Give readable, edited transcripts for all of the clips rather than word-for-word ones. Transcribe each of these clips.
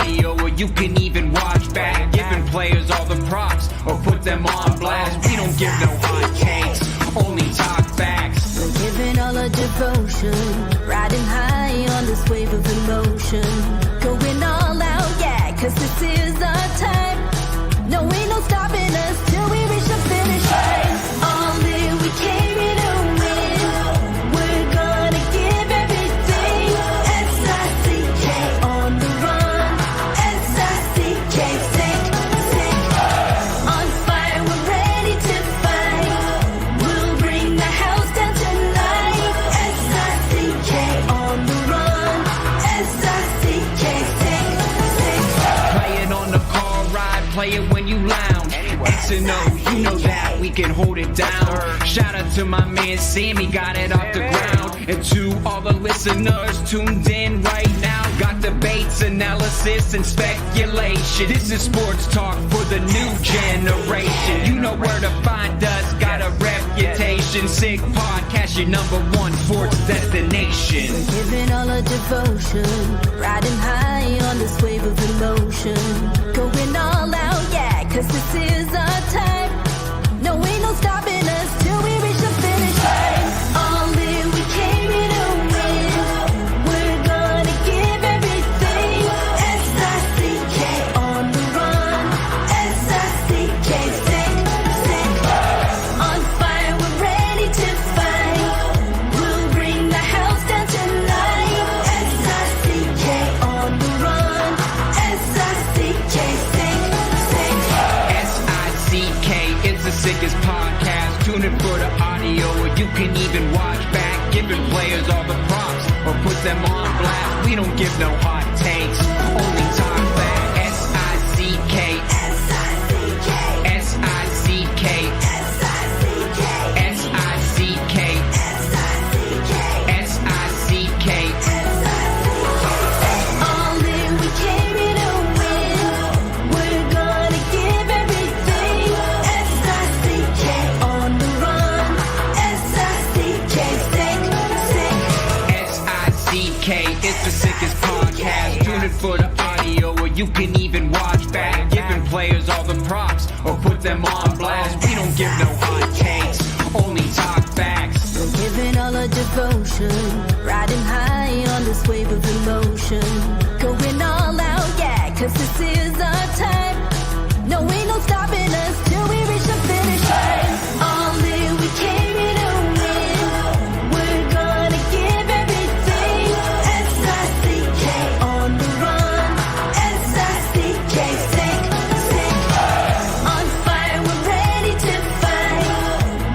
audio, or you can even watch back. Giving players all the props, or put them on blast. We don't give no hot takes, only talk facts. We're giving all our devotion, riding high on this wave of emotion. Going all out, yeah, cause this is our time. No, ain't no stopping us till we reach the finish line. All in, we came in to win. We're gonna give everything. S-I-C-K on the run. S-I-C-K, sick. On fire, we're ready to fight. We'll bring the house down tonight. S-I-C-K on the run. S-I-C-K, sick. Play it on the car ride, play it when you lounge. X and O, you know that we can hold it down. Shout out to my man Sammy, got it off the ground. And to all the listeners tuned in right now, got debates, analysis, and speculation. This is sports talk for the new generation. You know where to find us, got a reputation. Sick podcast, your #1 sports destination. We're giving all our devotion, riding high on this wave of emotion. Going all out, yeah, cause this is our time. No, ain't no stopping us till we reach the finish line. All in, we came in to win. We're gonna give everything. S-I-C-K on the run. S-I-C-K, sick. On fire, we're ready to fight. We'll bring the house down tonight. S-I-C-K on the run. S-I-C-K, sick. S-I-C-K is the sickest podcast. Tune in for the audio, or you can even watch back. Giving players all the props, or put them on blast. We don't give no hot takes, only talk back. S-I-C-K, S-I-C-K, S-I-C-K, S-I-C-K, S-I-C-K, S-I-C-K. All in, we came in to win. We're gonna give everything. S-I-C-K on the run. S-I-C-K, sick. S-I-C-K, it's the sickest podcast. Tune in for the audio, or you can even watch back. Giving players all the props, or put them on blast. We don't give no hot takes, only talk facts. We're giving all our devotion, riding high on this wave of emotion. Going all out, yeah, cause this is our time. No, ain't no stopping us till we reach the finish line. All in, we came in to win. We're gonna give everything. S-I-C-K on the run. S-I-C-K, sick. On fire, we're ready to fight.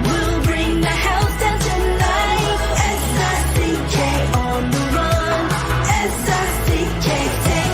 We'll bring the house down tonight. S-I-C-K on the run. S-I-C-K, sick.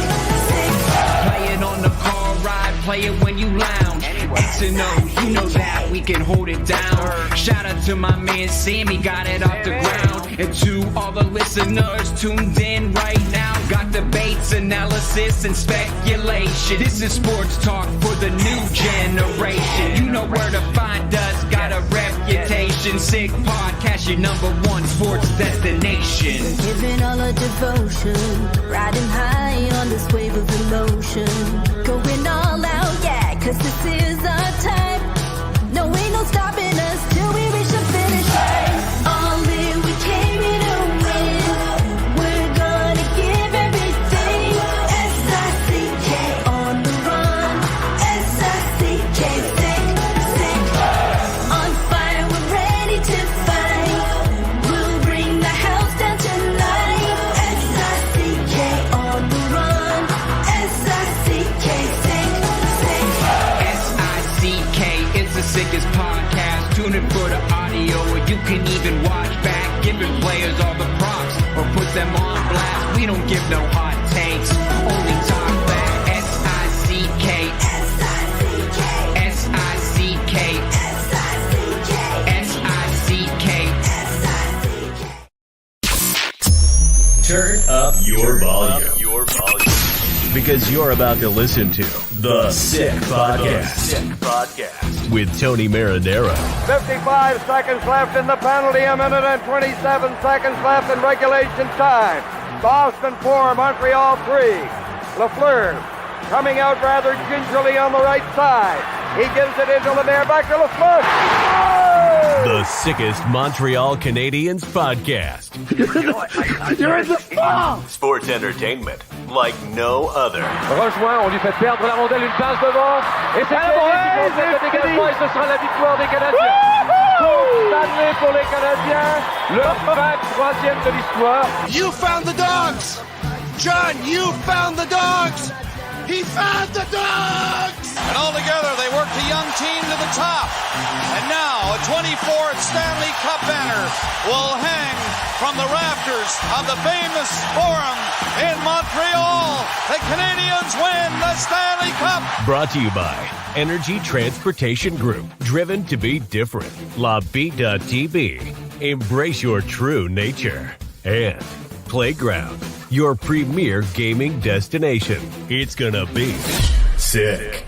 Play it on the car ride, play it when you lounge. X and O, you know that we can hold it down. Shout out to my man Sammy, got it off the ground. And to all the listeners tuned in right now, got debates, analysis, and speculation. This is sports talk for the new generation. You know where to find us, got a reputation. Sick podcast, your #1 sports destination. We're giving all our devotion, riding high on this wave of emotion. Going all out, yeah, cause this is our time. No, ain't no stopping us till we reach the finish line. All in, we came in to win. We're gonna give everything. S-I-C-K on the run. S-I-C-K, sick. On fire, we're ready to fight. We'll bring the house down tonight. S-I-C-K on the run. S-I-C-K, sick. S-I-C-K is the sickest podcast. Tune in for the audio, or you can even watch back. Giving players all the props, or put them on blast. We don't give no hot takes, only talk back. S-I-C-K, S-I-C-K, S-I-C-K, S-I-C-K, S-I-C-K. Turn up your volume. Because you're about to listen to The Sick Podcast. With Tony Marinaro. 55 seconds left in the penalty, a minute and 27 seconds left in regulation time. Boston 4, Montreal 3. Lafleur coming out rather gingerly on the right side. He gives it into Lemaire, back to Lafleur. Oh! The sickest Montreal Canadiens podcast. You're in the fall! Sports entertainment like no other. Rejoint, on lui fait perdre la rondelle, une passe devant. Et c'est le dégagement et ce sera la victoire des Canadiens. Coupe Stanley pour les Canadiens. Le 23e de l'histoire. You found the dogs! John, you found the dogs! He found the dogs! And all together, they worked a young team to the top. And now, a 24th Stanley Cup banner will hang from the rafters of the famous Forum in Montreal. The Canadiens win the Stanley Cup. Brought to you by Energy Transportation Group. Driven to be different. La Vida TV. Embrace your true nature. And Playground, your premier gaming destination. It's gonna be sick.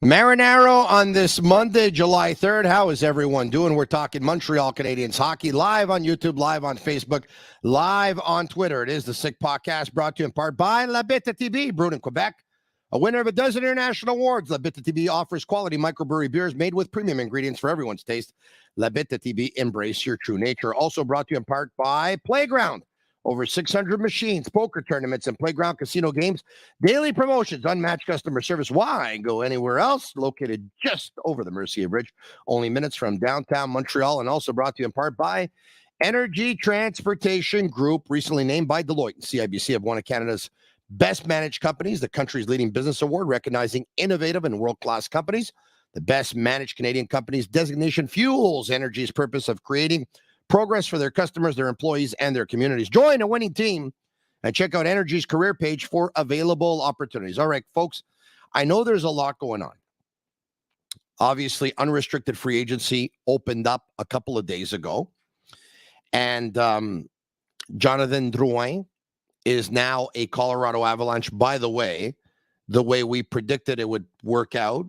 Marinaro on this Monday, July 3rd. How is everyone doing? We're talking Montreal Canadiens hockey live on YouTube, live on Facebook, live on Twitter. It is the Sick Podcast, brought to you in part by Bittt TV, brewed in Quebec. A winner of a dozen international awards, Bittt TV offers quality microbrewery beers made with premium ingredients for everyone's taste. Bittt TV, embrace your true nature. Also brought to you in part by Playground. Over 600 machines, poker tournaments, and playground casino games. Daily promotions, unmatched customer service. Why go anywhere else? Located just over the Mercier Bridge, only minutes from downtown Montreal. And also brought to you in part by Energy Transportation Group, recently named by Deloitte and CIBC of one of Canada's best managed companies, the country's leading business award, recognizing innovative and world-class companies. The best managed Canadian companies designation fuels Energy's purpose of creating progress for their customers, their employees, and their communities. Join a winning team and check out Energy's career page for available opportunities. All right, folks, I know there's a lot going on. Obviously, unrestricted free agency opened up a couple of days ago. And Jonathan Drouin is now a Colorado Avalanche, by the way we predicted it would work out,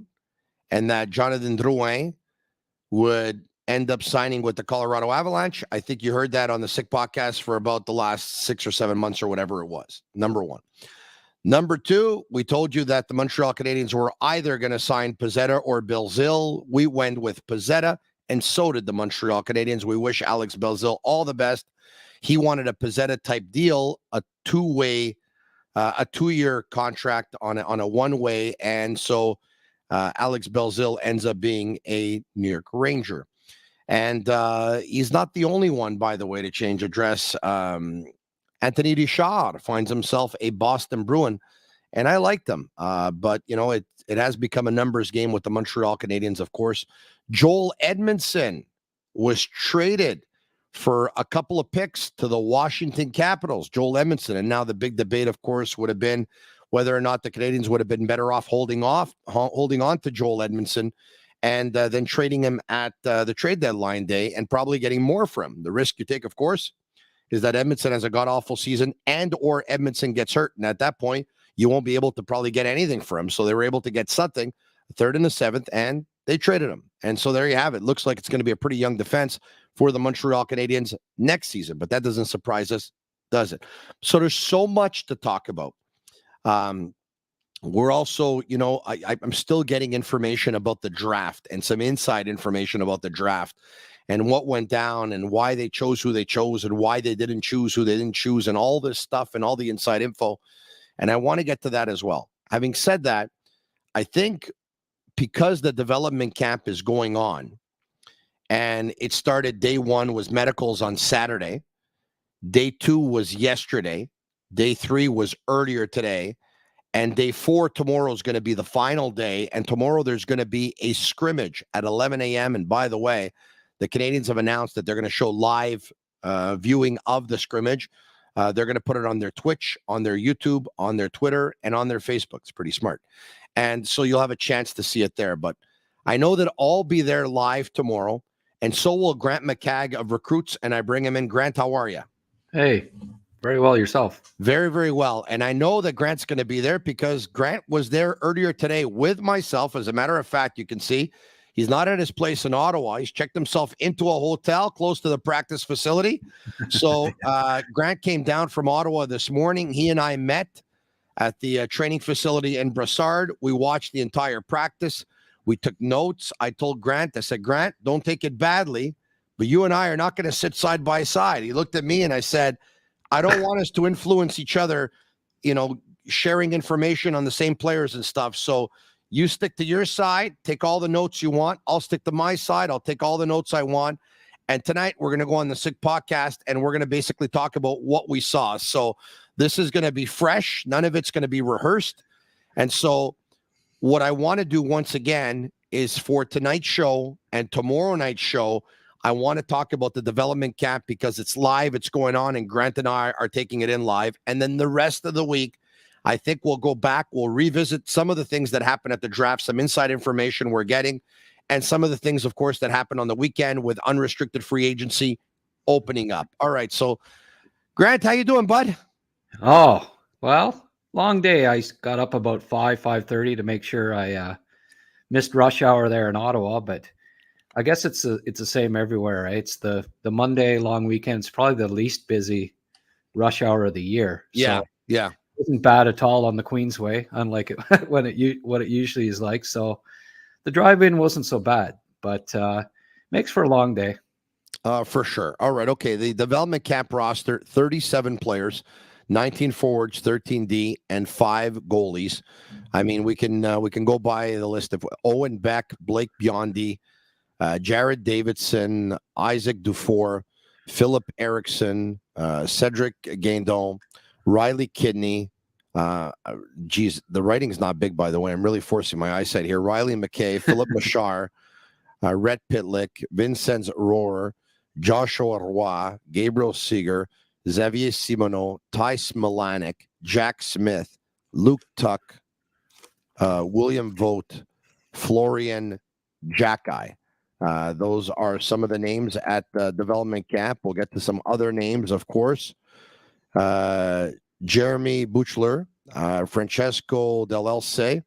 and that Jonathan Drouin would end up signing with the Colorado Avalanche. I think you heard that on the Sick Podcast for about the last 6 or 7 months or whatever it was. Number one. Number two, we told you that the Montreal Canadiens were either going to sign Pizzetta or Belzile. We went with Pizzetta, and so did the Montreal Canadiens. We wish Alex Belzile all the best. He wanted a Pizzetta-type deal, a two-way, a 2-year contract on a one-way, and so Alex Belzile ends up being a New York Ranger. And he's not the only one, by the way, to change address. Anthony Richard finds himself a Boston Bruin, and I like them. But, you know, it has become a numbers game with the Montreal Canadiens, of course. Joel Edmondson was traded for a couple of picks to the Washington Capitals, Joel Edmondson. And now the big debate, of course, would have been whether or not the Canadiens would have been better off holding on to Joel Edmondson and then trading him at the trade deadline day and probably getting more from him. The risk you take, of course, is that Edmondson has a god-awful season and or Edmondson gets hurt. And at that point, you won't be able to probably get anything for him. So they were able to get something, the 3rd and the 7th, and they traded him. And so there you have it. Looks like it's going to be a pretty young defense for the Montreal Canadiens next season. But that doesn't surprise us, does it? So there's so much to talk about. We're also, you know, I'm still getting information about the draft and some inside information about the draft and what went down and why they chose who they chose and why they didn't choose who they didn't choose and all this stuff and all the inside info. And I want to get to that as well. Having said that, I think because the development camp is going on and it started day 1 was medicals on Saturday. Day 2 was yesterday. Day 3 was earlier today. And day 4 tomorrow is going to be the final day. And tomorrow there's going to be a scrimmage at 11 a.m. And by the way, the Canadiens have announced that they're going to show live viewing of the scrimmage. They're going to put it on their Twitch, on their YouTube, on their Twitter, and on their Facebook. It's pretty smart. And so you'll have a chance to see it there. But I know that I'll be there live tomorrow. And so will Grant McCagg of Recruits. And I bring him in. Grant, how are you? Hey. Very well yourself. Very, very well. And I know that Grant's going to be there because Grant was there earlier today with myself. As a matter of fact, you can see He's not at his place in Ottawa. He's checked himself into a hotel close to the practice facility. So Grant came down from Ottawa this morning. He and I met at the training facility in Brassard. We watched the entire practice. We took notes. I told Grant, I said, Grant, don't take it badly, but you and I are not going to sit side by side. He looked at me and I said, I don't want us to influence each other, sharing information on the same players and stuff. So you stick to your side, take all the notes you want. I'll stick to my side. I'll take all the notes I want. And tonight we're going to go on the Sick Podcast and we're going to basically talk about what we saw. So this is going to be fresh. None of it's going to be rehearsed. And so what I want to do once again is for tonight's show and tomorrow night's show, I want to talk about the development camp because it's live, it's going on, and Grant and I are taking it in live. And then the rest of the week, I think we'll go back, we'll revisit some of the things that happened at the draft, some inside information we're getting, and some of the things, of course, that happened on the weekend with unrestricted free agency opening up. All right, so Grant, how you doing, bud? Oh, well, long day. I got up about 5:30 to make sure I missed rush hour there in Ottawa, but I guess it's the same everywhere, right? It's the Monday long weekend. It's probably the least busy rush hour of the year. Yeah, so yeah. It isn't bad at all on the Queensway, unlike what it usually is like. So the drive-in wasn't so bad, but makes for a long day. For sure. All right, okay. The development camp roster, 37 players, 19 forwards, 13 D, and 5 goalies. I mean, we can go by the list of Owen, Beck, Blake Biondi, Jared Davidson, Isaac Dufour, Philip Erickson, Cedric Guindon, Riley Kidney. Geez, the writing's not big, by the way. I'm really forcing my eyesight here. Riley McKay, Philip Machar, Rhett Pitlick, Vincenz Rohrer, Joshua Roy, Gabriel Seeger, Xavier Simoneau, Ty Smilanic, Jack Smith, Luke Tuch, William Vogt, Florian Jacki. Those are some of the names at the development camp. We'll get to some other names, of course. Jeremy Buchler, Francesco Delelse,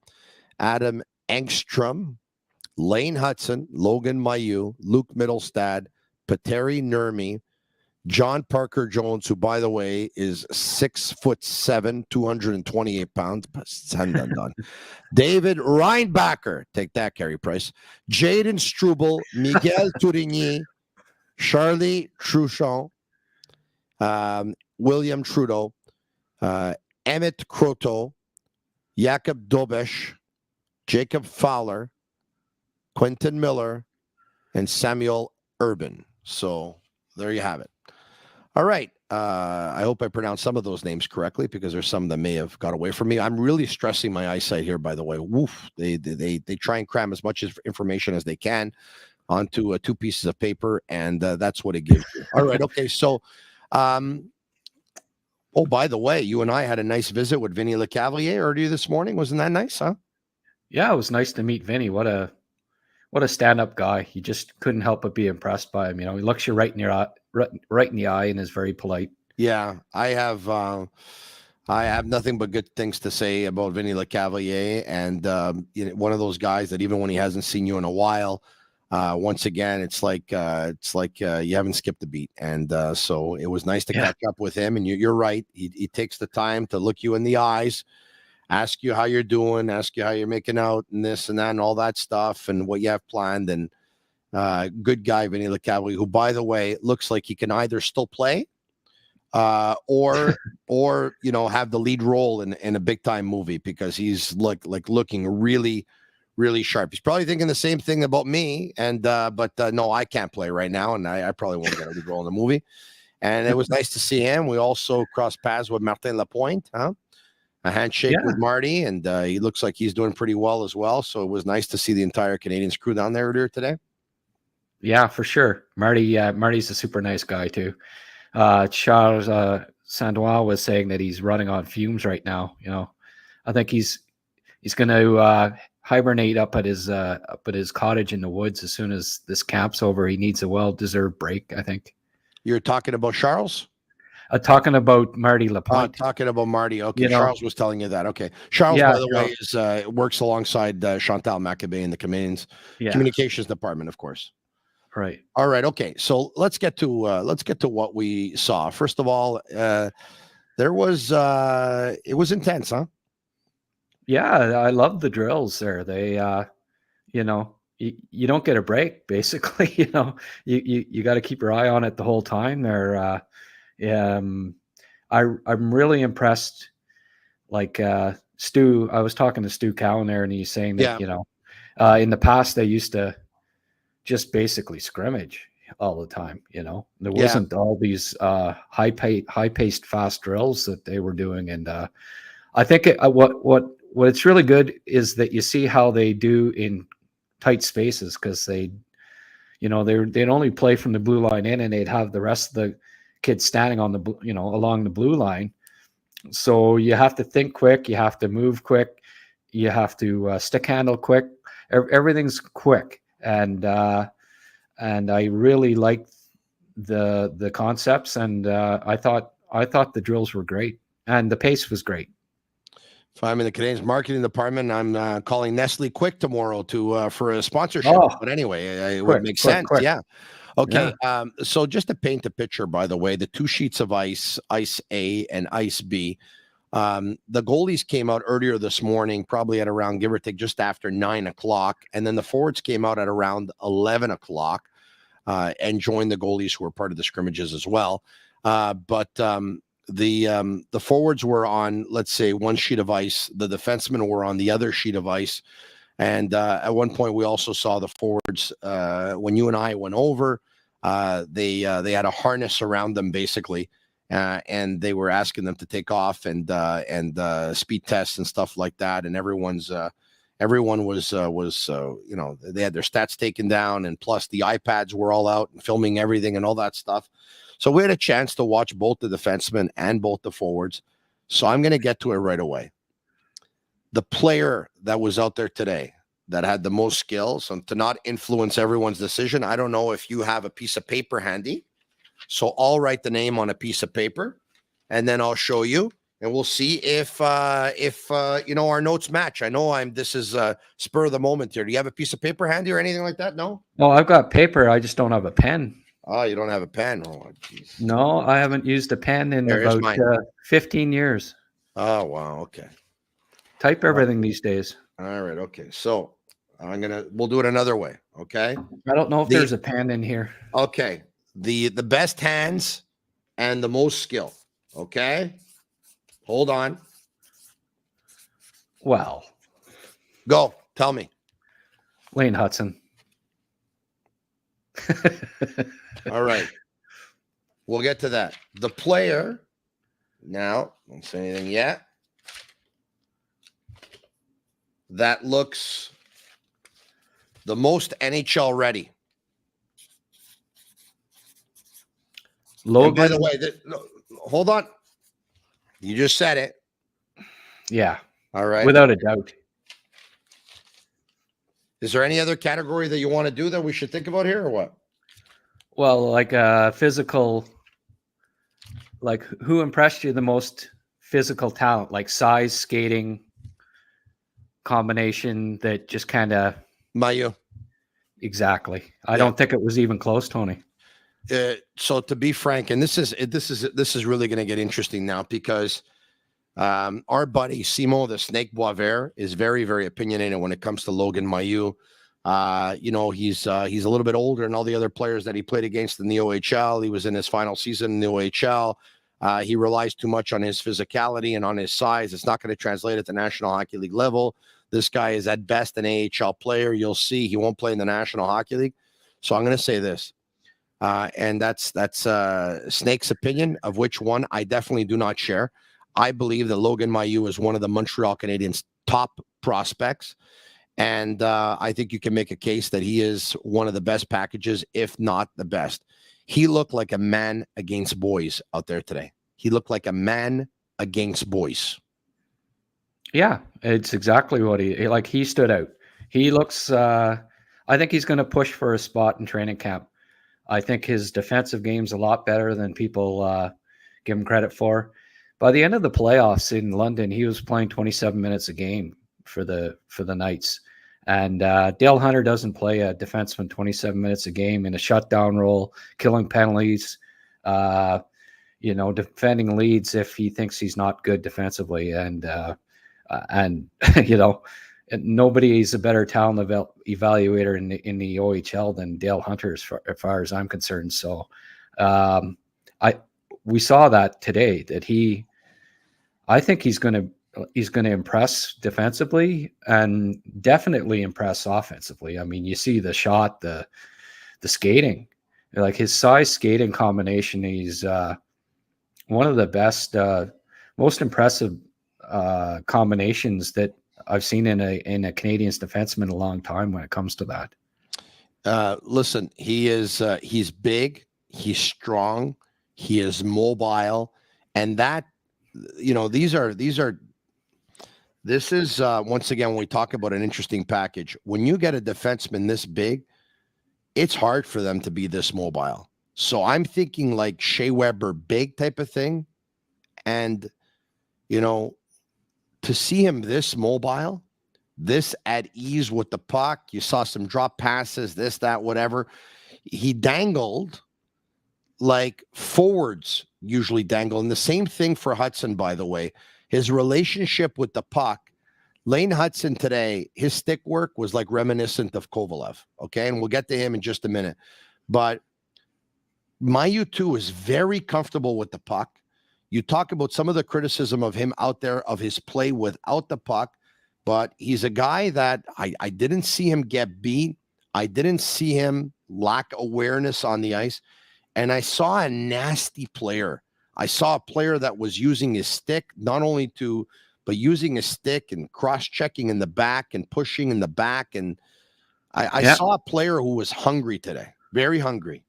Adam Engstrom, Lane Hudson, Logan Mailloux, Luke Middlestad, Petteri Nurmi, John Parker Jones, who, by the way, is 6'7", 228 pounds. Done. David Reinbacher, take that, Carey Price. Jaden Struble, Miguel Tourigny, Charlie Truchon, William Trudeau, Emmett Croteau, Jakob Dobesh, Jacob Fowler, Quentin Miller, and Samuel Urban. So there you have it. All right. I hope I pronounced some of those names correctly because there's some that may have got away from me. I'm really stressing my eyesight here, by the way. Woof. They try and cram as much information as they can onto 2 pieces of paper, and that's what it gives you. All right. Okay. So, oh, by the way, you and I had a nice visit with Vinny Lecavalier earlier this morning. Wasn't that nice, huh? Yeah, it was nice to meet Vinny. What a stand-up guy. You just couldn't help but be impressed by him. He looks you right in the eye and is very polite. Yeah, I have nothing but good things to say about Vinny Lecavalier, and one of those guys that even when he hasn't seen you in a while, once again, it's like you haven't skipped a beat. And so it was nice to catch up with him. And you're right. He takes the time to look you in the eyes, ask you how you're doing, ask you how you're making out and this and that and all that stuff and what you have planned. And good guy, Vinny Lecavalier, who, by the way, looks like he can either still play or have the lead role in a big time movie, because he's looking really, really sharp. He's probably thinking the same thing about me. And but no, I can't play right now, and I probably won't get a lead role in the movie. And it was nice to see him. We also crossed paths with Martin Lapointe, a handshake with Marty, and he looks like he's doing pretty well as well. So it was nice to see the entire Canadiens crew down there earlier today. Yeah, for sure. Marty's a super nice guy too. Charles Sandois was saying that he's running on fumes right now. I think he's going to hibernate up at his cottage in the woods as soon as this camp's over. He needs a well-deserved break, I think. You're talking about Charles? Talking about Marty Lapointe. Talking about Marty. Okay, You know, Charles was telling you that. Okay, Charles, Yeah, by the way, Charles. is works alongside Chantal Maccabee in the Canadiens Yeah. communications department, of course. Right. All right. Okay. So let's get to what we saw. First of all, there was it was intense, huh? Yeah, I love the drills there. They, you know, you don't get a break, basically. You know, you got to keep your eye on it the whole time. They're, I'm really impressed. Like Stu, I was talking to Stu Cowan there, and he's saying that you know, in the past they used to just basically scrimmage all the time. You know, there wasn't all these high paced fast drills that they were doing, and I think what it's really good is that you see how they do in tight spaces, because they, you know, they'd only play from the blue line in, and they'd have the rest of the kids standing on the, you know, along the blue line. So you have to think quick, you have to move quick, you have to stick handle quick. Everything's quick, and I really liked the concepts, and I thought the drills were great, and the pace was great. If I'm in the Canadiens marketing department, I'm calling Nestle Quick tomorrow for a sponsorship. But anyway, it would make sense. Quick. Yeah. Okay. Yeah. So just to paint the picture, by the way, the two sheets of ice A and ice B, the goalies came out earlier this morning, probably at around, give or take, just after 9 o'clock. And then the forwards came out at around 11 o'clock and joined the goalies who were part of the scrimmages as well. The forwards were on, let's say, one sheet of ice. The defensemen were on the other sheet of ice. And at one point, we also saw the forwards, when you and I went over, they had a harness around them, basically, and they were asking them to take off and speed tests and stuff like that. And everyone was you know, they had their stats taken down, and plus the iPads were all out and filming everything and all that stuff. So we had a chance to watch both the defensemen and both the forwards. So I'm going to get to it right away. The player that was out there today that had the most skills, and to not influence everyone's decision, I don't know if you have a piece of paper handy. So I'll write the name on a piece of paper, and then I'll show you, and we'll see if you know, our notes match. I know this is spur of the moment here. Do you have a piece of paper handy or anything like that? No? Well, I've got paper. I just don't have a pen. Oh, you don't have a pen? Oh, geez. No, I haven't used a pen in about 15 years. Oh, wow. Okay. Type everything these days. All right. Okay. So we'll do it another way. Okay. I don't know if there's a pen in here. Okay. The best hands and the most skill. Okay. Hold on. Well. Go. Tell me. Wayne Hudson. All right. We'll get to that. The player, now, don't say anything yet, that looks the most NHL ready. Logan. And by the way, hold on. You just said it. Yeah. All right. Without a doubt. Is there any other category that you want to do that we should think about here, or what? Well, like physical, like who impressed you the most physical talent, like size, skating, combination that just kind of Mailloux. Exactly. I don't think it was even close, Tony. So to be frank, and this is really going to get interesting now, because our buddy Simo the Snake Boisvert is very, very opinionated when it comes to Logan Mailloux. You know, he's a little bit older than all the other players that he played against in the OHL. He was in his final season in the OHL. He relies too much on his physicality and on his size. It's not going to translate at the National Hockey League level. This guy is at best an AHL player. You'll see he won't play in the National Hockey League. So I'm going to say this, and that's Snake's opinion, of which one I definitely do not share. I believe that Logan Mailloux is one of the Montreal Canadiens' top prospects. And I think you can make a case that he is one of the best packages, if not the best. He looked like a man against boys out there today. He looked like a man against boys. Yeah, it's exactly what he stood out. He looks, I think he's going to push for a spot in training camp. I think his defensive game's a lot better than people give him credit for. By the end of the playoffs in London, he was playing 27 minutes a game for the Knights. And Dale Hunter doesn't play a defenseman 27 minutes a game in a shutdown role, killing penalties, defending leads if he thinks he's not good defensively. And nobody is a better talent evaluator in the OHL than Dale Hunter, as far as I'm concerned. So we saw that today, that I think he's going to impress defensively and definitely impress offensively. I mean, you see the shot, the skating, like his size skating combination. He's one of the best, most impressive combinations that I've seen in a Canadiens defenseman in a long time when it comes to that. Listen, he's big, he's strong, he is mobile, and that, this is once again, when we talk about an interesting package, when you get a defenseman this big, it's hard for them to be this mobile. So I'm thinking like Shea Weber big type of thing. And, to see him this mobile, this at ease with the puck, you saw some drop passes, this, that, whatever. He dangled like forwards usually dangle. And the same thing for Hudson, by the way. His relationship with the puck, Lane Hudson today, his stick work was like reminiscent of Kovalev. Okay. And we'll get to him in just a minute. But Mailloux too is very comfortable with the puck. You talk about some of the criticism of him out there, of his play without the puck, but he's a guy that I didn't see him get beat. I didn't see him lack awareness on the ice. And I saw a nasty player. I saw a player that was using his stick, but using his stick and cross-checking in the back and pushing in the back. And I saw a player who was hungry today, very hungry.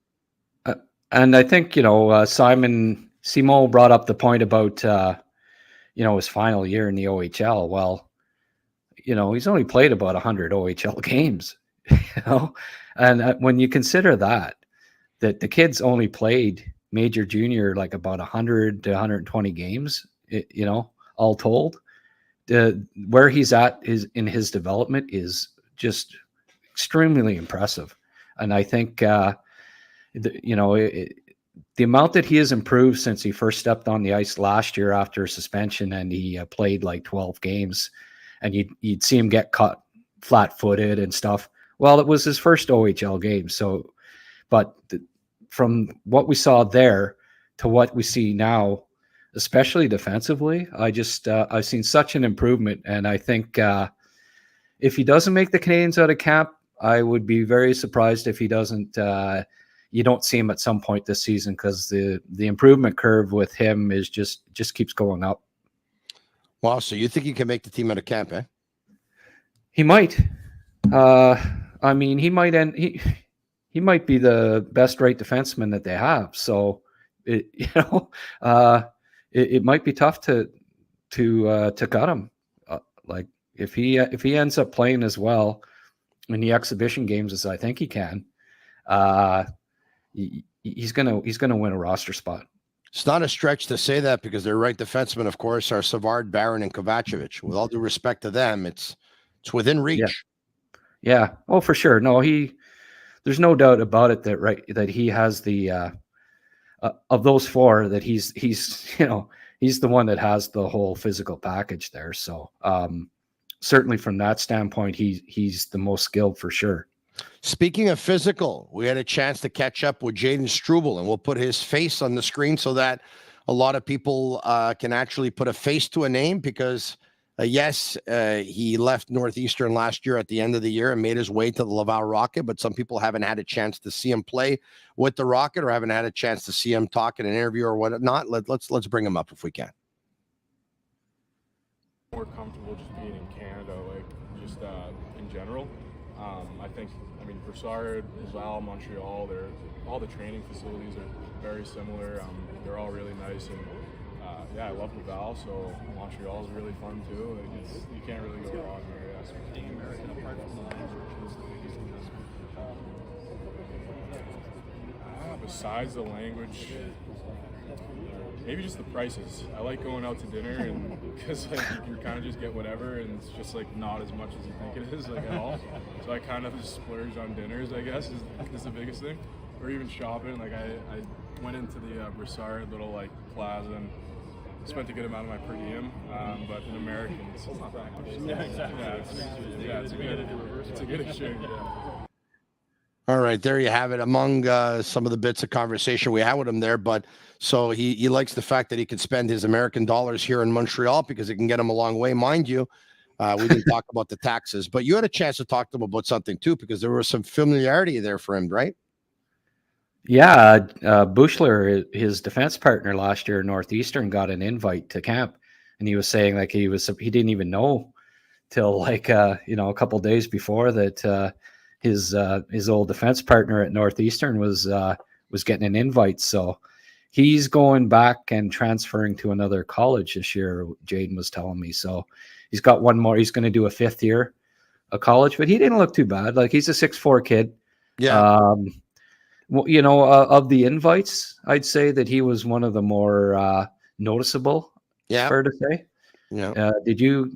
And I think, Simon brought up the point about, his final year in the OHL. Well, he's only played about 100 OHL games, and when you consider that the kid's only played major junior like about 100 to 120 games, all told, where he's at in his development is just extremely impressive. And I think, the amount that he has improved since he first stepped on the ice last year after suspension, and he played like 12 games, and you'd see him get caught flat-footed and stuff. Well, it was his first OHL game. So, but from what we saw there to what we see now, especially defensively, I've seen such an improvement. And I think if he doesn't make the Canadiens out of camp, I would be very surprised if he doesn't. You don't see him at some point this season, because the improvement curve with him is just keeps going up. Wow. So you think he can make the team out of camp, eh? He might. I mean, he might end. He might be the best right defenseman that they have. So it might be tough to cut him. Like if he ends up playing as well in the exhibition games as I think he can, he's gonna win a roster spot. It's not a stretch to say that, because their right defensemen, of course, are Savard, Barron, and Kovacevic. With all due respect to them, it's within reach. Yeah. Oh, for sure. No, there's no doubt about it that he has the of those four, that he's the one that has the whole physical package there. So certainly from that standpoint, he's the most skilled for sure. Speaking of physical, we had a chance to catch up with Jaden Struble, and we'll put his face on the screen so that a lot of people can actually put a face to a name, because he left Northeastern last year at the end of the year and made his way to the Laval Rocket, but some people haven't had a chance to see him play with the Rocket, or haven't had a chance to see him talk in an interview or whatnot. Let's bring him up if we can. More comfortable just being in Canada, just in general. I mean, Broussard, Laval, Montreal, all the training facilities are very similar. They're all really nice, and I love Laval, so Montreal is really fun too. You can't really go wrong here. Besides the language, Maybe just the prices. I like going out to dinner, and because like you kind of just get whatever, and it's just like not as much as you think it is, like at all. So I kind of just splurge on dinners, I guess, is the biggest thing. Or even shopping. Like I went into the Broussard little like plaza and spent a good amount of my per diem, but in American, it's not that much. It's a good exchange. Yeah. All right, there you have it. Among some of the bits of conversation we had with him there, but so he likes the fact that he can spend his American dollars here in Montreal because it can get him a long way. Mind you, we didn't talk about the taxes, but you had a chance to talk to him about something too, because there was some familiarity there for him, right? Yeah, Buechler, his defense partner last year in Northeastern, got an invite to camp, and he was saying like he didn't even know till like a couple days before that his old defense partner at Northeastern was getting an invite. So he's going back and transferring to another college this year, Jaden was telling me. So he's got one more. He's going to do a 5th year of college, but he didn't look too bad. Like he's a 6'4" kid. Yeah. Of the invites, I'd say that he was one of the more noticeable. Yeah. Fair to say. Yeah. Did you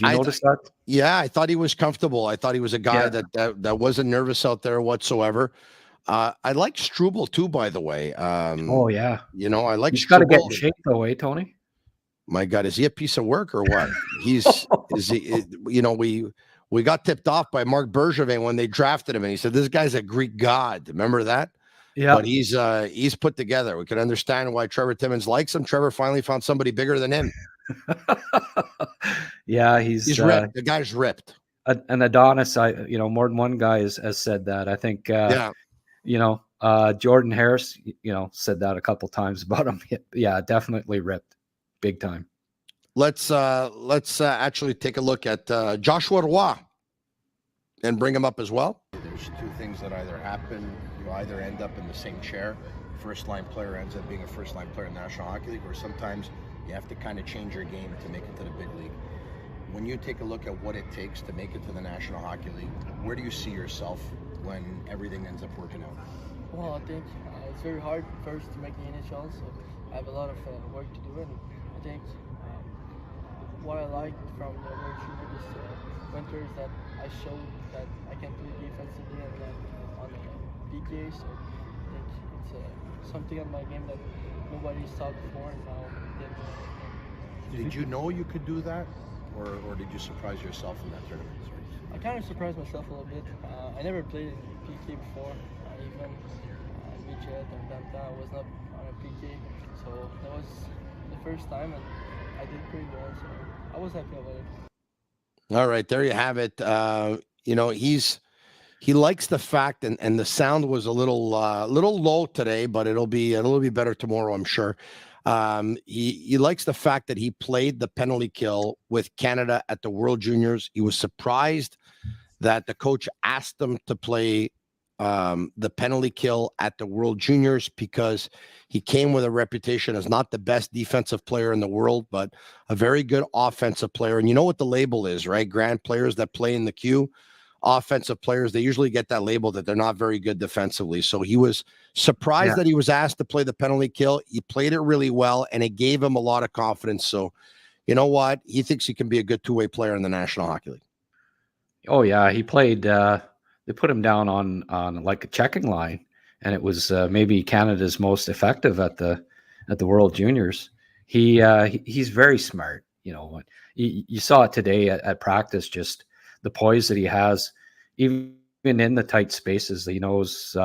notice that? Yeah, I thought he was comfortable. I thought he was a guy that wasn't nervous out there whatsoever. I like Struble too, by the way. Oh yeah. I like. He's got to get in shape though, eh, Tony? My God, is he a piece of work or what? Is he? We got tipped off by Marc Bergevin when they drafted him, and he said this guy's a Greek god. Remember that? Yeah. But he's put together. We can understand why Trevor Timmins likes him. Trevor finally found somebody bigger than him. Yeah, he's ripped. The guy's ripped. An Adonis. More than one guy has said that. I think. Jordan Harris, said that a couple times about him. Yeah, definitely ripped, big time. Let's actually take a look at Joshua Roy and bring him up as well. There's two things that either happen. You either end up in the same chair. First-line player ends up being a first-line player in the National Hockey League, or sometimes you have to kind of change your game to make it to the big league. When you take a look at what it takes to make it to the National Hockey League, where do you see yourself when everything ends up working out? Well, I think it's very hard first to make the NHL, so I have a lot of work to do, and I think what I like from the World Junior this winter is that I showed that I can play defensively and on the PK, so I think it's something on my game that nobody's taught before, and now Did you know you could do that, or did you surprise yourself in that tournament? I kind of surprised myself a little bit. I never played in PK before, even Bittt and Danta. I was not on a PK, so that was the first time, and I did pretty well, so I was happy about it. All right, there you have it. He likes the fact, and the sound was a little low today, but it'll be better tomorrow, I'm sure. He likes the fact that he played the penalty kill with Canada at the World Juniors. He was surprised that the coach asked him to play the penalty kill at the World Juniors because he came with a reputation as not the best defensive player in the world, but a very good offensive player. And you know what the label is, right? Grand players that play in the queue, offensive players, they usually get that label that they're not very good defensively. So he was surprised that he was asked to play the penalty kill. He played it really well, and it gave him a lot of confidence. So you know what? He thinks he can be a good two-way player in the National Hockey League. Oh, yeah. He played they put him down on like a checking line, and it was maybe Canada's most effective at the World Juniors. He's very smart. You saw it today at practice, just the poise that he has, even in the tight spaces. He knows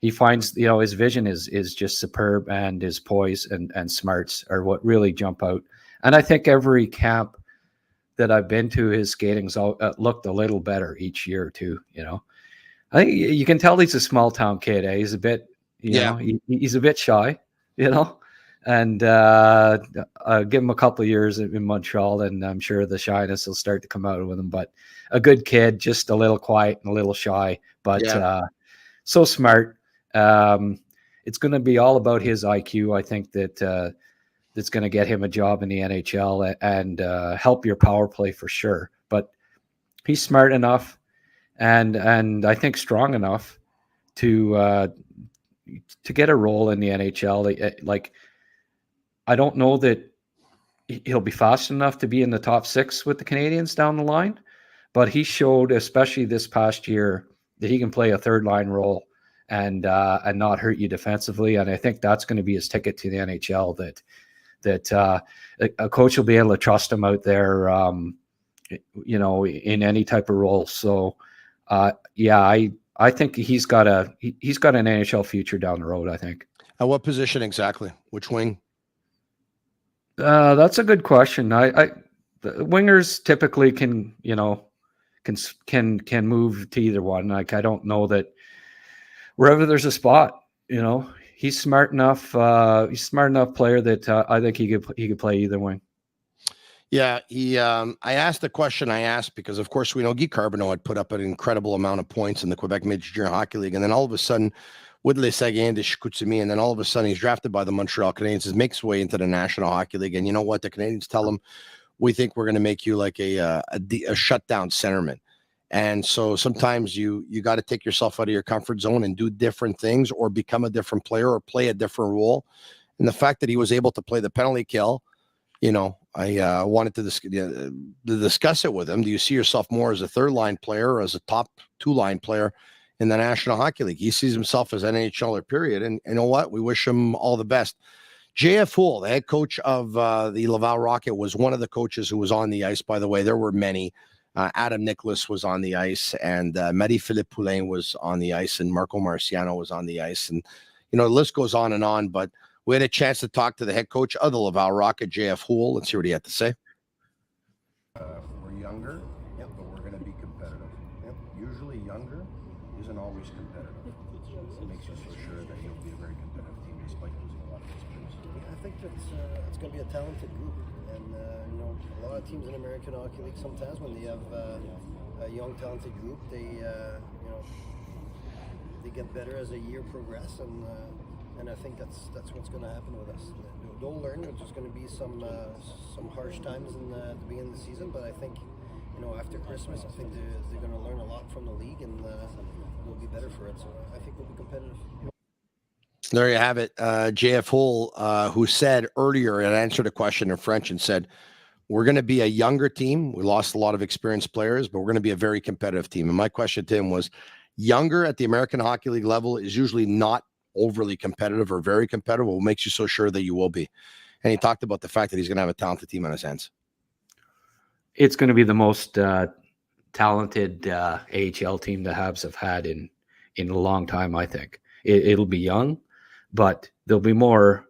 he finds, his vision is just superb, and his poise and smarts are what really jump out. And I think every camp that I've been to, his skating's looked a little better each year too. I think you can tell he's a small town kid. He's a bit, he's a bit shy, and I'll give him a couple of years in Montreal, and I'm sure the shyness will start to come out with him. But a good kid, just a little quiet and a little shy, but so smart. It's going to be all about his IQ. I think that's going to get him a job in the NHL and help your power play for sure. But he's smart enough and I think strong enough to to get a role in the NHL. Like, I don't know that he'll be fast enough to be in the top 6 with the Canadiens down the line, but he showed, especially this past year, that he can play a third line role and not hurt you defensively. And I think that's going to be his ticket to the NHL, that a coach will be able to trust him out there, in any type of role. So I think he's got an NHL future down the road, I think. At what position exactly? Which wing? That's a good question. The wingers typically can move to either one. Like, I don't know that wherever there's a spot, he's smart enough. He's a smart enough player that I think he could play either wing. Yeah, I asked the question I asked because, of course, we know Guy Carbonneau had put up an incredible amount of points in the Quebec Midget Junior Hockey League, and then all of a sudden, with Les Seguin de Chicoutimi, and then all of a sudden he's drafted by the Montreal Canadiens, he makes his way into the National Hockey League, and you know what? The Canadiens tell him, we think we're going to make you like a shutdown centerman. And so sometimes you got to take yourself out of your comfort zone and do different things or become a different player or play a different role. And the fact that he was able to play the penalty kill, I wanted to discuss it with him. Do you see yourself more as a third line player or as a top 2 line player in the National Hockey League? He sees himself as an NHLer, period. And you know what? We wish him all the best. JF Houle, the head coach of the Laval Rocket, was one of the coaches who was on the ice, by the way. There were many. Adam Nicholas was on the ice, and Marie-Philippe Poulin was on the ice, and Marco Marciano was on the ice. And, the list goes on, but we had a chance to talk to the head coach of the Laval Rocket, JF Houle. Let's hear what he had to say. We're younger, but we're going to be competitive. Usually younger isn't always competitive. It makes you so sure that you'll be a very competitive team despite losing a lot of experience. I think it's going to be a talented group. And, a lot of teams in American Hockey League, sometimes when they have a young, talented group, they get better as the year progresses. And I think that's what's going to happen with us. They'll learn. There's just going to be some harsh times in the beginning of the season, but I think after Christmas, I think they're going to learn a lot from the league, and they'll be better for it. So I think we'll be competitive. There you have it. JF Houle, who said earlier and answered a question in French and said, we're going to be a younger team. We lost a lot of experienced players, but we're going to be a very competitive team. And my question to him was, younger at the American Hockey League level is usually not overly competitive or very competitive. What makes you so sure that you will be? And he talked about the fact that he's going to have a talented team on his hands. It's going to be the most talented AHL team the Habs have had in a long time, I think. It'll be young, but there'll be more.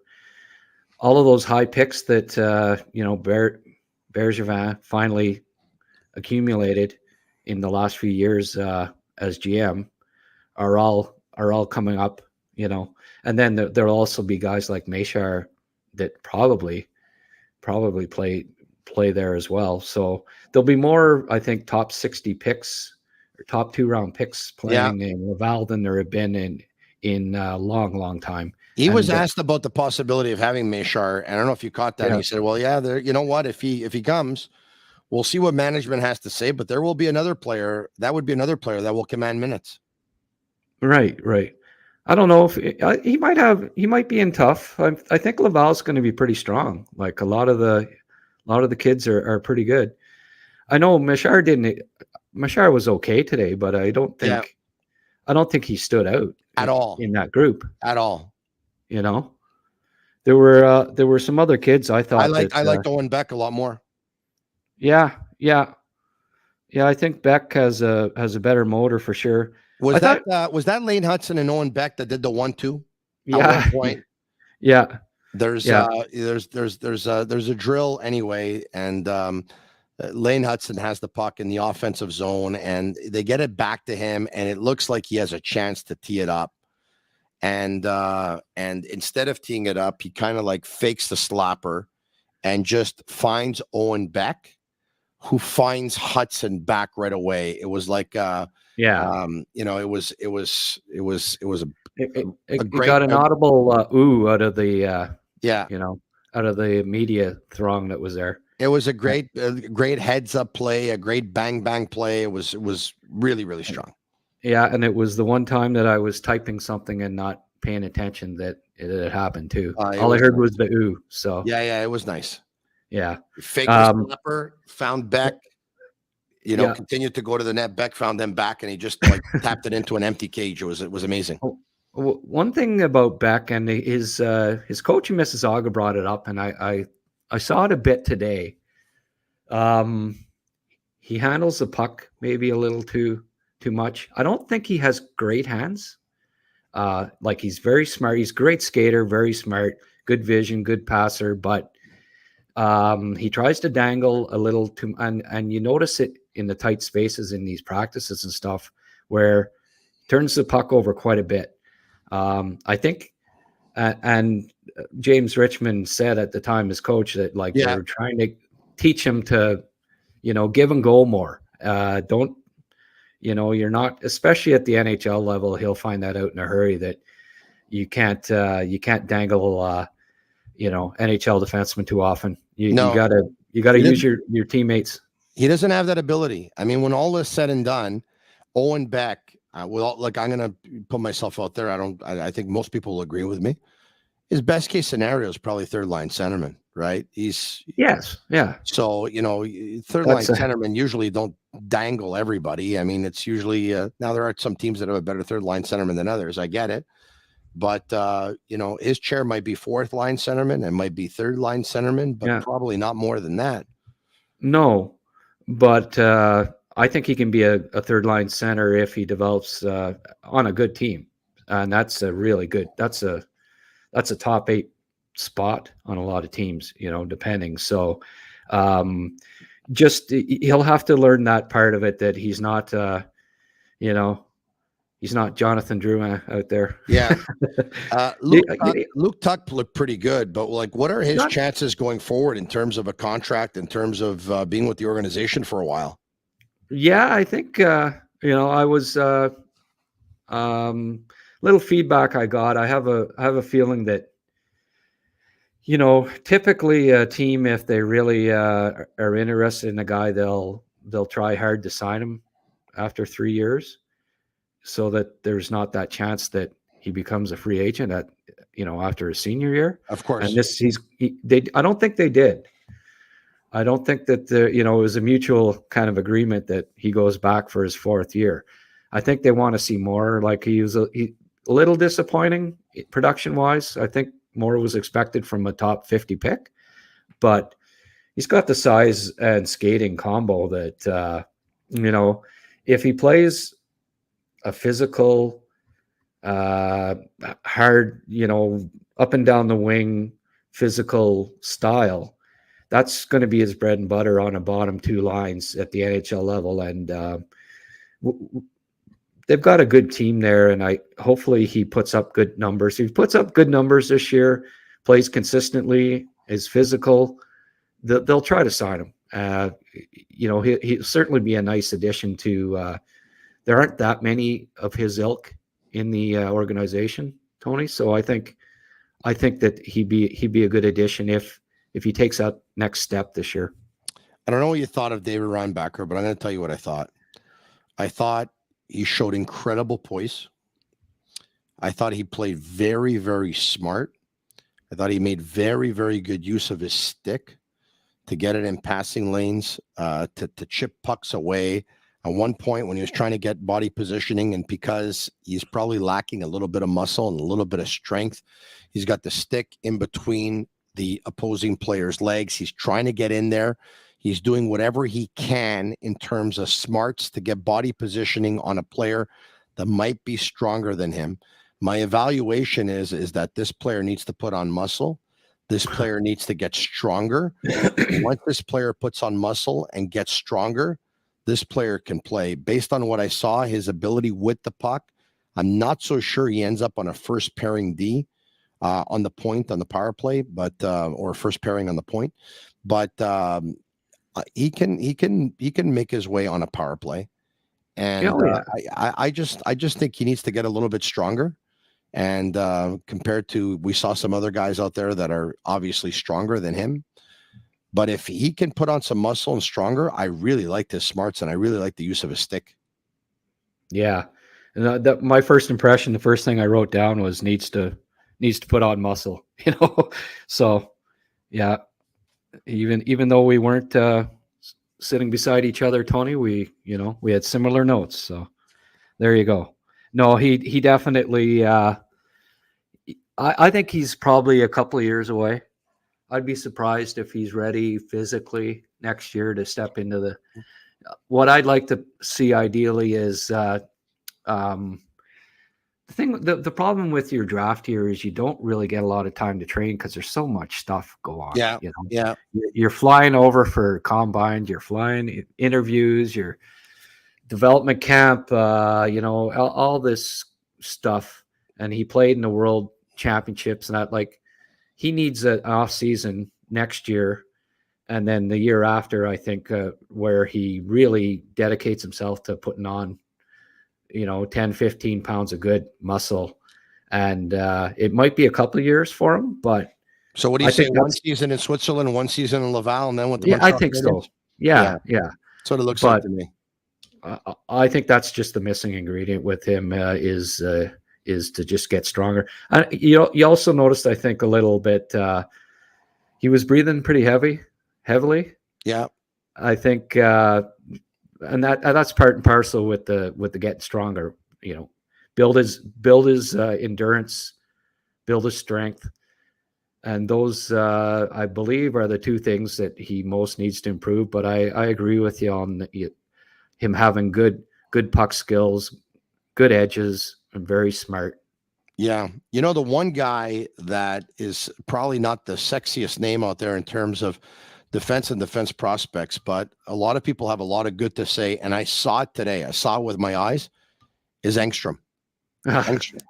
All of those high picks that, Bergevin finally accumulated in the last few years as GM are all coming up, and then there'll also be guys like Mailloux that probably play there as well. So there'll be more, I think, top 60 picks or top 2-round picks playing in Laval than there have been in a long time. He was asked about the possibility of having Mailloux. I don't know if you caught that. Yeah. He said, well, you know what? If he comes, we'll see what management has to say, but there will be another player. That would be another player that will command minutes. Right. I don't know if he might be in tough. I think Laval's going to be pretty strong. Like a lot of the kids are pretty good. I know Mailloux was okay today, but I don't think he stood out at all in that group at all. There were some other kids I thought I liked Owen Beck a lot more. Yeah. I think Beck has a better motor for sure. Was that Lane Hudson and Owen Beck that did the 1-2? Yeah. At one point? Yeah. There's a drill anyway, and Lane Hudson has the puck in the offensive zone, and they get it back to him, and it looks like he has a chance to tee it up. And instead of teeing it up, he kind of like fakes the slapper and just finds Owen Beck, who finds Hudson back right away. It was like it got an audible ooh out of the out of the media throng that was there. It was a great heads up play, a great bang play. It was really, really strong. Yeah, and it was the one time that I was typing something and not paying attention that it happened too. It All I was heard nice. was the ooh. So Yeah, it was nice. yeah. Fake the slapper, found Beck, Yeah. continued to go to the net. Beck found them back, and he just like tapped it into an empty cage. It was amazing. One thing about Beck and his coach in Mississauga brought it up, and I saw it a bit today. He handles the puck maybe a little too much. I don't think he has great hands. Like he's very smart. He's a great skater, very smart, good vision, good passer, but he tries to dangle a little too, and you notice it in the tight spaces in these practices and stuff where he turns the puck over quite a bit. I think, and James Richmond said at the time as coach that they were trying to teach him to, give and go more. Don't, you're not, especially at the NHL level, he'll find that out in a hurry that you can't dangle, NHL defensemen too often. You gotta use your teammates. He doesn't have that ability. I mean, when all is said and done, Owen Beck, I'm going to put myself out there. I think most people will agree with me. His best case scenario is probably third line centerman, right? Yes. So, third line centermen usually don't dangle everybody. I mean, it's usually, now there are some teams that have a better third line centerman than others. I get it. But, his chair might be fourth line centerman and might be third line centerman, but probably not more than that. No, but I think he can be a third line center if he develops on a good team. And that's a really good, that's a top 8 spot on a lot of teams, depending. So just he'll have to learn that part of it, that he's not, he's not Jonathan Drouin out there. Yeah. Luke Tuch looked pretty good, but what are his chances going forward in terms of a contract, in terms of being with the organization for a while? Yeah, I think, I was little feedback I got. I have a feeling that, typically a team, if they really are interested in a guy, they'll try hard to sign him after 3 years, so that there's not that chance that he becomes a free agent after his senior year. Of course. And I don't think they did. I don't think that it was a mutual kind of agreement that he goes back for his 4th year. I think they want to see more. Like he was a little disappointing production wise. I think more was expected from a top 50 pick, but he's got the size and skating combo that, if he plays a physical, hard, up and down the wing, physical style, that's going to be his bread and butter on a bottom 2 lines at the NHL level. And they've got a good team there, and hopefully he puts up good numbers. If he puts up good numbers this year, plays consistently, is physical, they'll try to sign him. He'll certainly be a nice addition to. There aren't that many of his ilk in the organization, Tony. So I think that he'd be a good addition if he takes that next step this year. I don't know what you thought of David Reinbacher, but I'm going to tell you what I thought. I thought he showed incredible poise. I thought he played very, very smart. I thought he made very, very good use of his stick to get it in passing lanes, to chip pucks away. At one point when he was trying to get body positioning, and because he's probably lacking a little bit of muscle and a little bit of strength, he's got the stick in between the opposing player's legs. He's trying to get in there. He's doing whatever he can in terms of smarts to get body positioning on a player that might be stronger than him. My evaluation is that this player needs to put on muscle. This player needs to get stronger. Once this player puts on muscle and gets stronger, this player can play. Based on what I saw, his ability with the puck, I'm not so sure he ends up on a first pairing D on the point, on the power play, but or first pairing on the point. But he can make his way on a power play. And I just think he needs to get a little bit stronger. And compared to, we saw some other guys out there that are obviously stronger than him. But if he can put on some muscle and stronger, I really liked his smarts and I really like the use of his stick. Yeah. My first impression, the first thing I wrote down was needs to put on muscle, So yeah, even though we weren't sitting beside each other, Tony, we had similar notes. So there you go. No, he definitely. I think he's probably a couple of years away. I'd be surprised if he's ready physically next year to step into the. What I'd like to see ideally is the problem with your draft year is you don't really get a lot of time to train because there's so much stuff go on. Yeah, yeah. You're flying over for combine, you're flying interviews, your development camp, all this stuff. And he played in the World Championships, and that, like, he needs an off season next year, and then the year after, I think, where he really dedicates himself to putting on 10, 15 pounds of good muscle. And it might be a couple of years for him, but. So what do you say? One season in Switzerland, one season in Laval, and then with the I think so. Yeah. That's what it looks like to me. I think that's just the missing ingredient with him is to just get stronger. You also noticed, I think, a little bit, he was breathing pretty heavily. Yeah. I think, and that's part and parcel with the getting stronger, build his endurance, build his strength. And those, I believe, are the two things that he most needs to improve. But I agree with you on him having good puck skills, good edges, and very smart. Yeah. The one guy that is probably not the sexiest name out there in terms of defense and defense prospects, but a lot of people have a lot of good to say. And I saw it today. I saw it with my eyes, is Engstrom. Engstrom.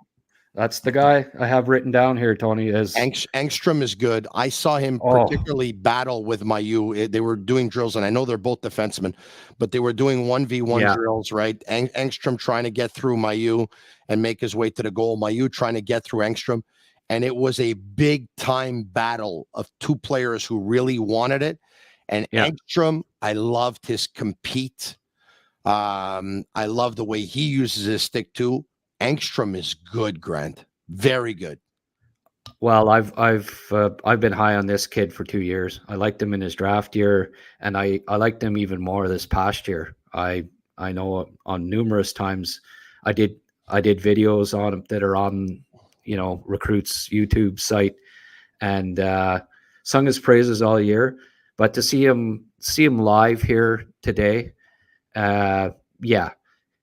That's the guy I have written down here, Tony. Engstrom is good. I saw him particularly battle with Mailloux. They were doing drills, and I know they're both defensemen, but they were doing 1v1 drills, right? Engstrom trying to get through Mailloux and make his way to the goal. Mailloux trying to get through Engstrom. And it was a big-time battle of two players who really wanted it. And Engstrom, I loved his compete. I love the way he uses his stick, too. Engstrom is good, Grant. Very good. Well, I've been high on this kid for 2 years. I liked him in his draft year, and I liked him even more this past year. I know on numerous times I did videos on him that are on Recruit's YouTube site, and sung his praises all year. But to see him live here today,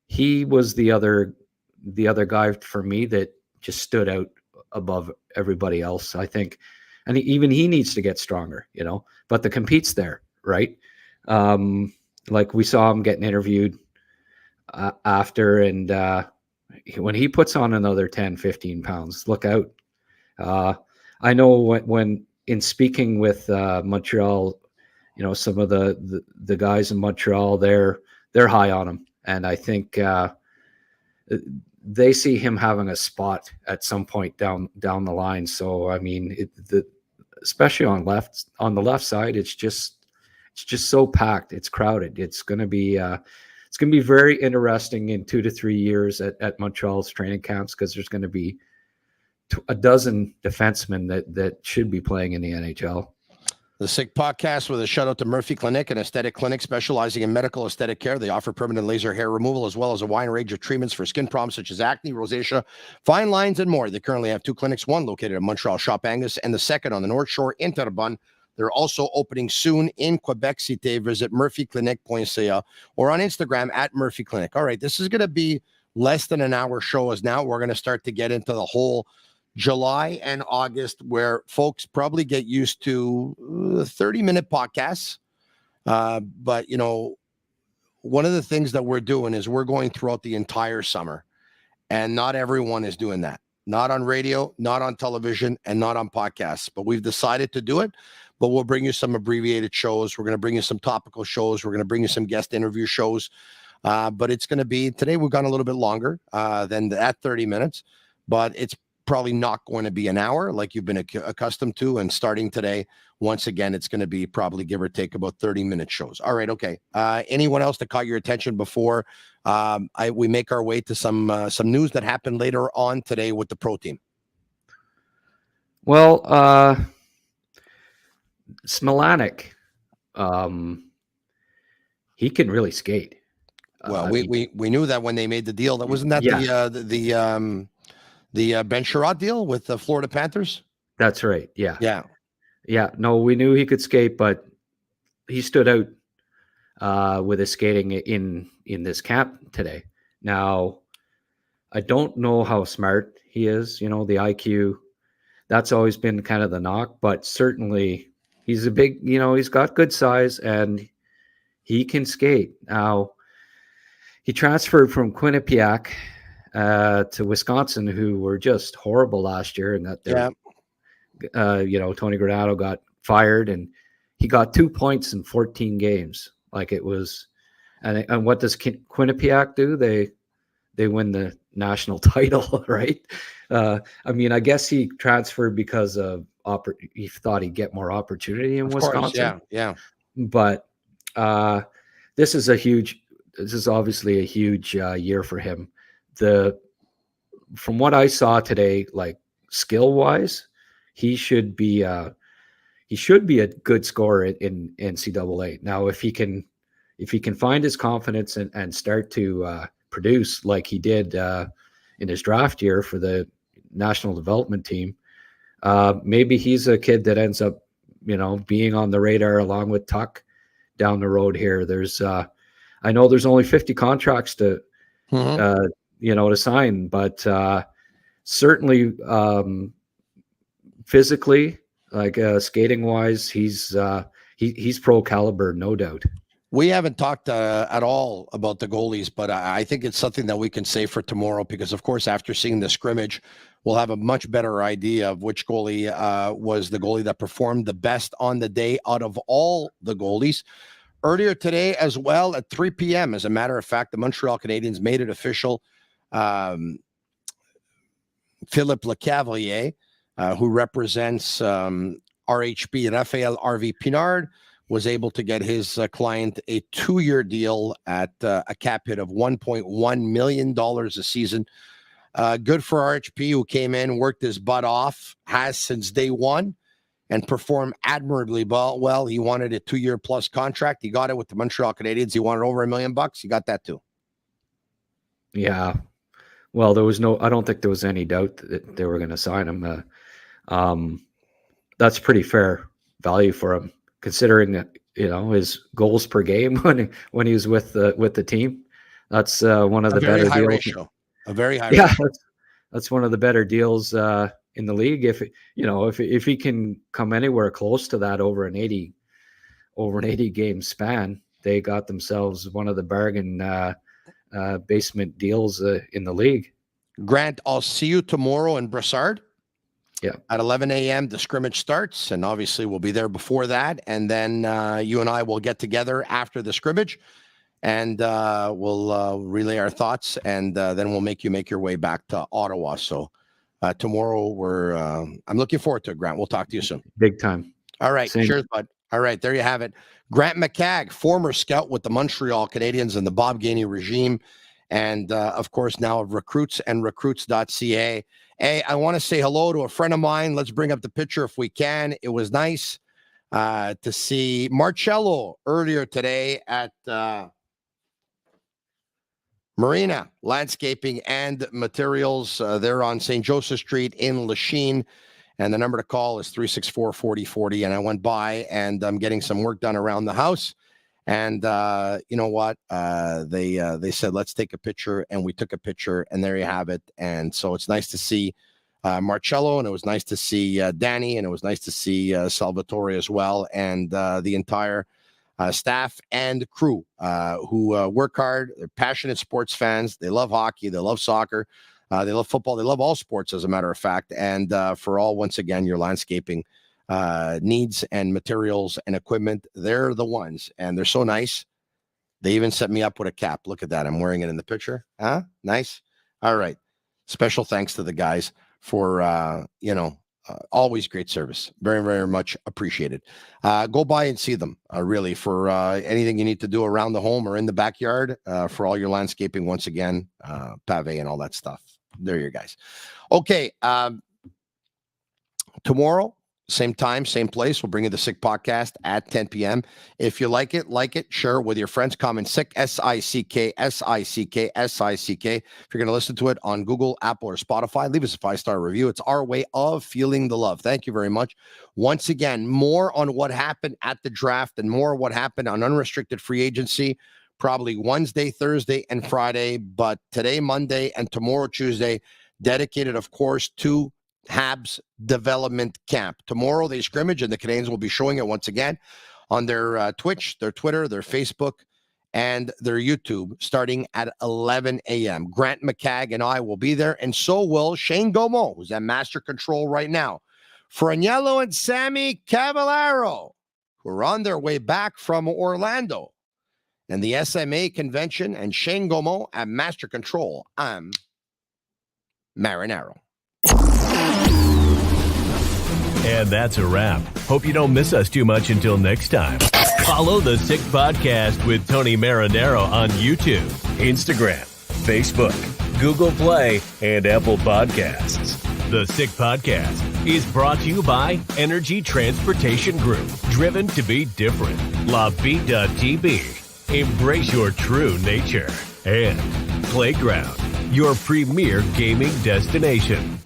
he was the other guy for me that just stood out above everybody else, I think. And even he needs to get stronger, but the compete's there, right? Like we saw him getting interviewed after, and when he puts on another 10, 15 pounds, look out. I know when in speaking with Montreal, some of the guys in Montreal, they're high on him. And I think they see him having a spot at some point down the line. So I mean, especially on the left side, it's just so packed. It's crowded. It's going to be very interesting in 2 to 3 years at Montreal's training camps, because there's going to be a dozen defensemen that should be playing in the NHL. The Sick Podcast with a shout out to Murphy Clinic, an aesthetic clinic specializing in medical aesthetic care. They offer permanent laser hair removal as well as a wide range of treatments for skin problems such as acne, rosacea, fine lines, and more. They currently have 2 clinics, one located at Montreal Shop Angus and the second on the North Shore in Terrebonne. They're also opening soon in Quebec Cité. Visit murphyclinic.ca or on Instagram at Murphy Clinic. All right, this is going to be less than an hour show, as now we're going to start to get into the whole July and August, where folks probably get used to 30-minute podcasts. But, one of the things that we're doing is we're going throughout the entire summer, and not everyone is doing that. Not on radio, not on television, and not on podcasts. But we've decided to do it. But we'll bring you some abbreviated shows. We're going to bring you some topical shows. We're going to bring you some guest interview shows. But it's going to be, today we've gone a little bit longer than that 30 minutes. But it's probably not going to be an hour like you've been accustomed to. And starting today, once again, it's going to be probably give or take about 30-minute shows. All right, okay. Anyone else that caught your attention before we make our way to some news that happened later on today with the pro team? Well, Smilanic, he can really skate. Well, we knew that when they made the deal. That wasn't that the Ben Sherrod deal with the Florida Panthers. That's right. Yeah. Yeah. Yeah. No, we knew he could skate, but he stood out with his skating in this camp today. Now, I don't know how smart he is. You know, the IQ, that's always been kind of the knock, but certainly he's a big, you know, he's got good size and he can skate. Now, he transferred from Quinnipiac to Wisconsin, who were just horrible last year, and that you know, Tony Marinaro got fired, and he got 2 points in 14 games. Like it was, and what does Quinnipiac do? They win the national title, right? I mean, I guess he transferred because of he thought he'd get more opportunity in Wisconsin. Yeah. But this is obviously a huge year for him. From what I saw today, like skill wise, he should be a good scorer in NCAA. Now, if he can find his confidence and start to produce like he did in his draft year for the national development team, maybe he's a kid that ends up, you know, being on the radar along with Tuch down the road here. There's I know there's only 50 contracts to to sign, but certainly physically, like skating wise, he's pro caliber, no doubt. We haven't talked at all about the goalies, but I think it's something that we can say for tomorrow because, of course, after seeing the scrimmage, we'll have a much better idea of which goalie was the goalie that performed the best on the day out of all the goalies. Earlier today as well at 3 p.m., as a matter of fact, the Montreal Canadiens made it official. Philippe Lecavalier, who represents RHP, Raphael RV Pinard, was able to get his client a 2-year deal at a cap hit of $1.1 million a season. Good for RHP, who came in, worked his butt off, has since day one, and performed admirably well. He wanted a 2-year plus contract. He got it with the Montreal Canadiens. He wanted over $1 million. He got that too. Yeah. Well, I don't think there was any doubt that they were going to sign him. That's pretty fair value for him, considering that, you know, his goals per game when he was with the team. That's one of the better deals. Ratio. A very high ratio. That's one of the better deals in the league. If he can come anywhere close to that over an 80 game span, they got themselves one of the bargain basement deals in the league. Grant, I'll see you tomorrow in Brassard. Yeah. At 11 a.m., the scrimmage starts, and obviously we'll be there before that. And then you and I will get together after the scrimmage, and we'll relay our thoughts, and then we'll make your way back to Ottawa. So tomorrow I'm looking forward to it, Grant. We'll talk to you soon. Big time. All right. Same. Cheers, bud. All right, there you have it. Grant McCagg, former scout with the Montreal Canadiens and the Bob Gainey regime, and of course now of Recruits and Recruits.ca. Hey, I want to say hello to a friend of mine. Let's bring up the picture if we can. It was nice to see Marcello earlier today at Marina Landscaping and Materials. They're on St. Joseph Street in Lachine. And the number to call is 364-4040. And I went by and I'm getting some work done around the house. And you know what? They said, let's take a picture. And we took a picture, and there you have it. And so it's nice to see Marcello, and it was nice to see Danny, and it was nice to see Salvatore as well, and the entire staff and crew who work hard. They're passionate sports fans. They love hockey. They love soccer. They love football. They love all sports, as a matter of fact. And for all, once again, your landscaping needs and materials and equipment, they're the ones, and they're so nice. They even set me up with a cap. Look at that. I'm wearing it in the picture. Nice. All right. Special thanks to the guys for Always great service. Very, very much appreciated. Go by and see them, really, for anything you need to do around the home or in the backyard, for all your landscaping, once again, pave and all that stuff. There you guys. Okay. Tomorrow, same time, same place. We'll bring you the Sick Podcast at 10 p.m. If you like it, share it with your friends. Comment Sick, S-I-C-K, S-I-C-K, S-I-C-K. If you're going to listen to it on Google, Apple, or Spotify, leave us a 5-star review. It's our way of feeling the love. Thank you very much. Once again, more on what happened at the draft and more what happened on unrestricted free agency, probably Wednesday, Thursday, and Friday. But today, Monday, and tomorrow, Tuesday, dedicated, of course, to Habs development camp. Tomorrow they scrimmage, and the Canadiens will be showing it once again on their Twitch, their Twitter, their Facebook, and their YouTube starting at 11 a.m. Grant McCagg and I will be there, and so will Shane Gomo, who's at Master Control right now. For Agnello and Sammy Cavallaro, who are on their way back from Orlando and the SMA convention, and Shane Gomo at Master Control, I'm Marinaro. And that's a wrap. Hope you don't miss us too much until next time. Follow the Sick Podcast with Tony Marinaro on YouTube, Instagram, Facebook, Google Play, and Apple Podcasts. The Sick Podcast is brought to you by Energy Transportation Group, driven to be different. LaBita.tb, embrace your true nature. And Playground, your premier gaming destination.